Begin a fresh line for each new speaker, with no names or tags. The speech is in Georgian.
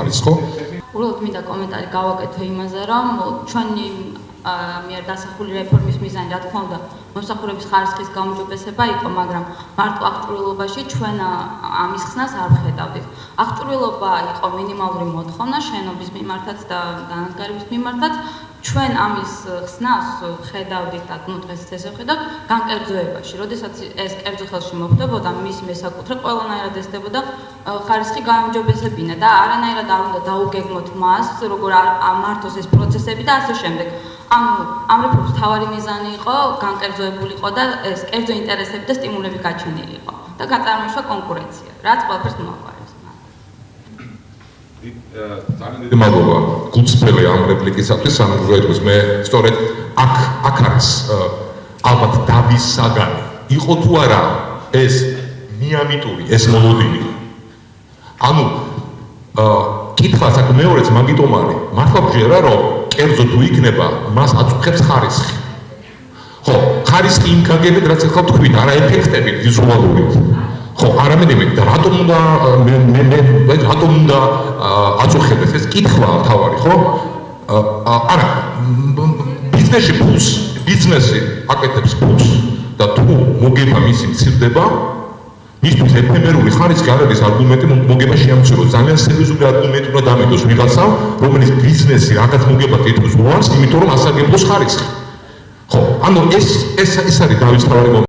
არის, ხო?
უბრალოდ მინდა კომენტარი გავაკეთო იმაზე, რომ ჩვენი მიერ დასახული რეფორმის მიზანი, რა თქმა უნდა, მომსახურების ხარისხის გაუმჯობესება იყო, მაგრამ მარტო აღჭურვილობაში ჩვენ ამის ხსნას არ ვხედავდით. აღჭურვილობა იყო მინიმალური მოთხოვნა შენობის მიმართაც და დანადგარების მიმართაც. ჩვენ ამის ხსნას ხედავდით და დღესაც ესე ვხედავთ განკერძოებაში. როდესაც ეს კერძო ხელში მოხვდებოდა, მის მესაკუთრე ყველანაირად ესდებოდა ხარისხი გაუმჯობესებინა და არანაირად არ უნდა დაუგეგმოთ მას, როგორ მართოს ეს პროცესები და ასე შემდეგ. ამ რეფორმის მთავარი მიზანი იყო განკერძოებულიყო და ეს კერძო ინტერესები და სტიმულები გაჩენილიყო და გაწარმოიშვა კონკურენცია, რაც ყველაფერს მოაგვარებს.
ძალიან დიდი მადლობა გულწრფელი ამ რეპლიკისათვის, სამგრძელოს მე სწორედ აქ არის ალბათ დავის საგანი. იყო თუ არა ეს მიამიტური, ეს მოლოდინი. ანუ კითხვას აქ მეორეც მაგიტომ არის, მართლა ვჯერა რომ კერძო თუ იქნება, მას აწუხებს ხარისხი. ხო, ხარისხი იმ გაგებით, რაც ახლა თქვით, არა ეფექტები ვიზუალურით. ხო, არამედ იმით, რატომ უნდა რატომ უნდა აწუხებდეს ეს კითხვაა თავარი, ხო? არა, ბიზნესში ფულს, ბიზნესი აკეთებს ფულს და თუ მოგება მისი მცირდება, მისთვის ეფემერული ხარისხი არ არის არგუმენტი მოგება შეამციროს. ძალიან სერიოზული არგუმენტი უნდა დამიტოს ვიღაცამ, რომელიც ბიზნესი რაღაც მოგება თითქოს უარს, იმიტომ რომ ასაგებლოს ხარისხი. ხო, ანუ ეს არის დავის მთავარი